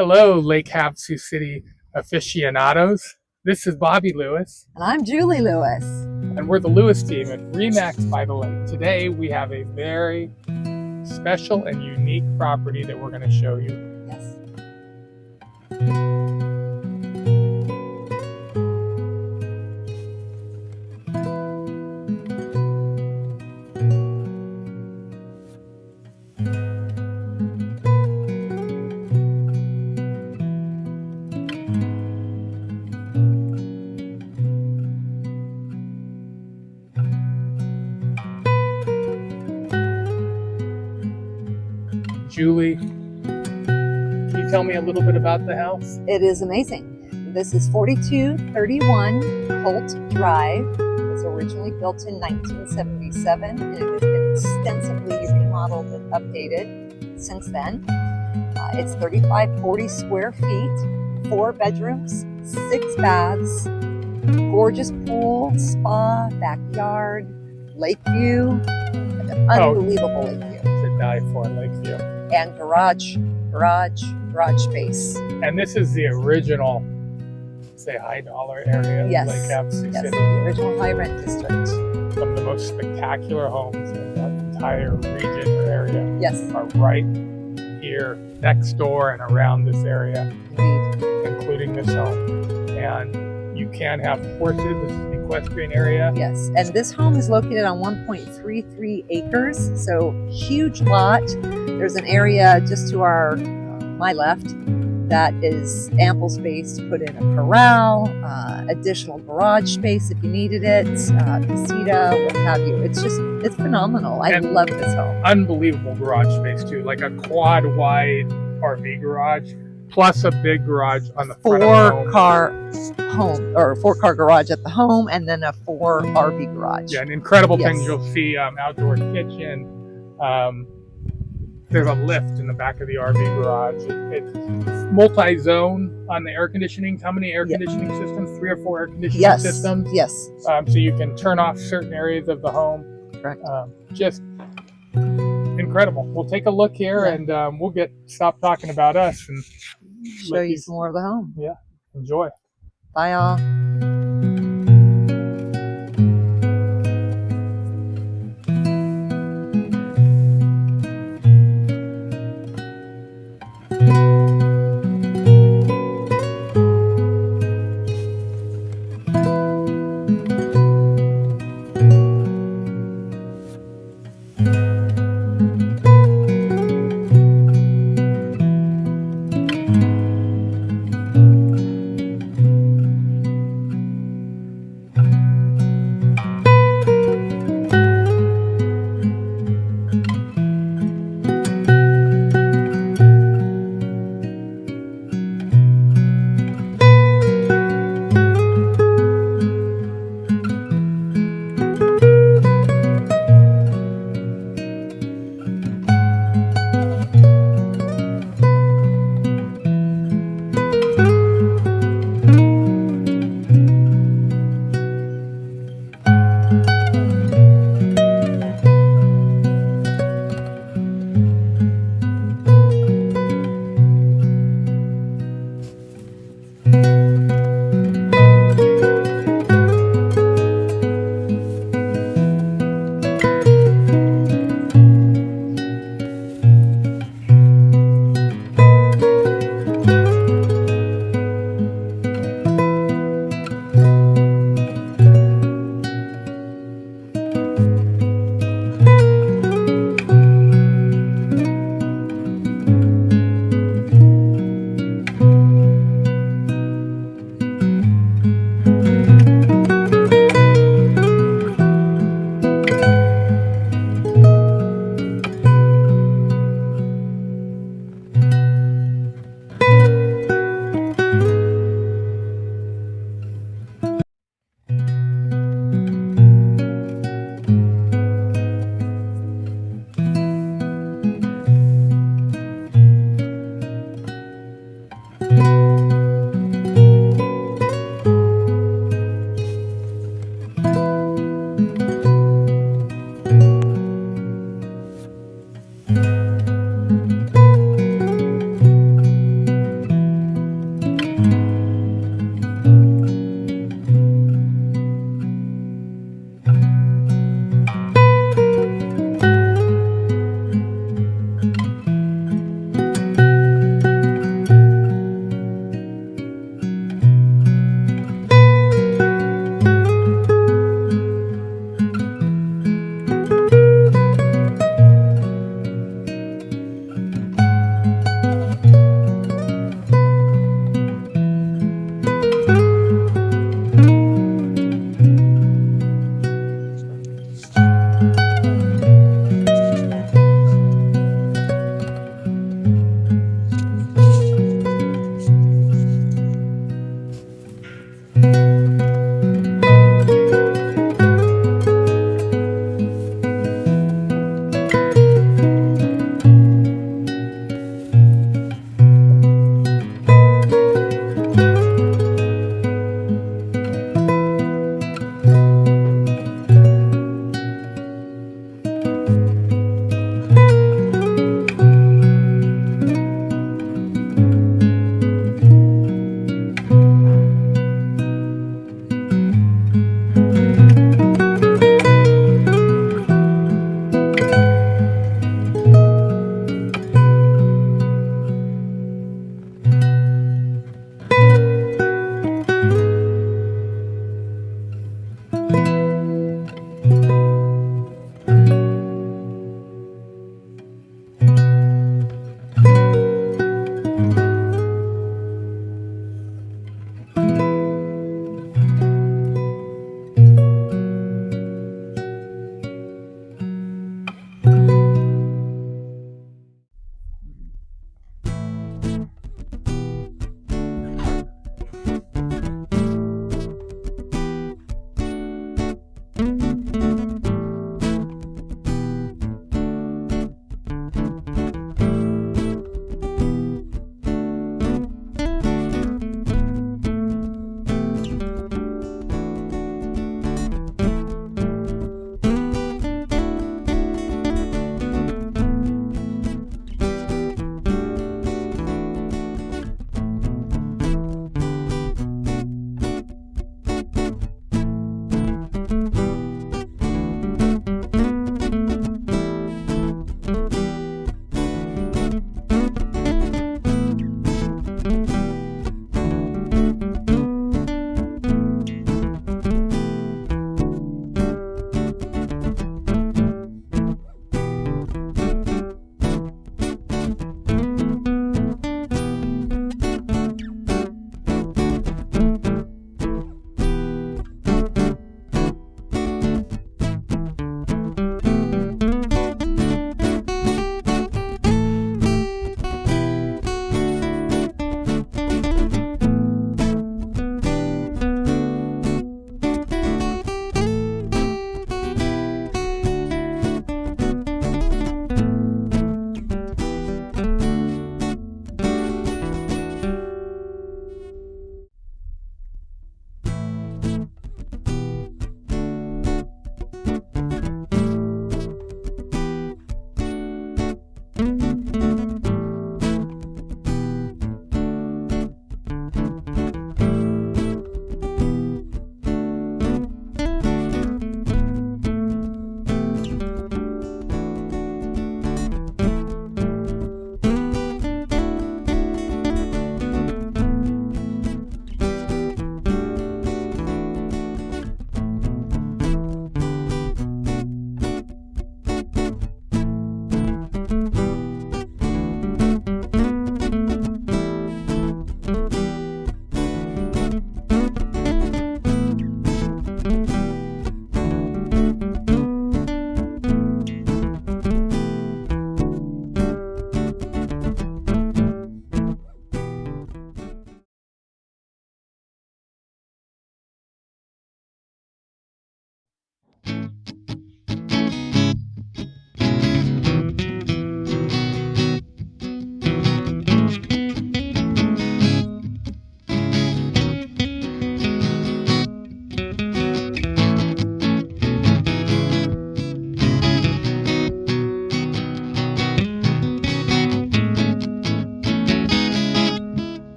Hello, Lake Havasu City aficionados. This is Bobby Lewis. And I'm Julie Lewis. And we're the Lewis team at Remax by the Lake. Today we have a very special and unique property that we're going to show you. Yes. Julie, can you tell me a little bit about the house? It is amazing. This is 4231 Colt Drive. It was originally built in 1977 and it has been extensively remodeled and updated since then. It's 3540 square feet, 4 bedrooms, 6 baths, gorgeous pool, spa, backyard, lake view, unbelievable lake view. To die for Lakeview. And garage space. And this is the original, say, high dollar area of Yes. Lake Havasu Yes, City. the original high rent district. Some of the most spectacular homes in the entire region or area Yes, are right here next door and around this area, indeed. including this home. And you can have horses. This is an equestrian area. Yes, and this home is located on 1.33 acres, so huge lot. There's an area just to my left that is ample space to put in a corral, additional garage space if you needed it, casita, what have you. It's phenomenal. I And love this home. Unbelievable garage space too, like a quad wide RV garage plus a big garage on the front of the home. Four-car garage at the home, and then a 4 RV garage. Yeah, and incredible Yes. things you'll see, outdoor kitchen. There's a lift in the back of the RV garage. It's multi-zone on the air conditioning. How many air conditioning systems? 3 or 4 air conditioning Yes. systems. Yes. So you can turn off certain areas of the home. Correct. Just incredible. We'll take a look here, Yeah. and we'll stop talking about us and Show you some more of the home. enjoy. Bye, all.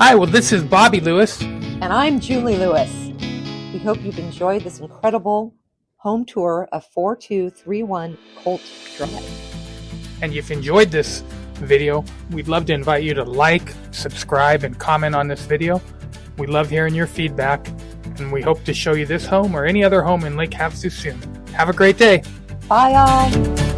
Hi, well, this is Bobby Lewis. And I'm Julie Lewis. We hope you've enjoyed this incredible home tour of 4231 Colt Drive. And if you enjoyed this video, we'd love to invite you to like, subscribe, and comment on this video. We love hearing your feedback, and we hope to show you this home or any other home in Lake Havasu soon. Have a great day. Bye, y'all.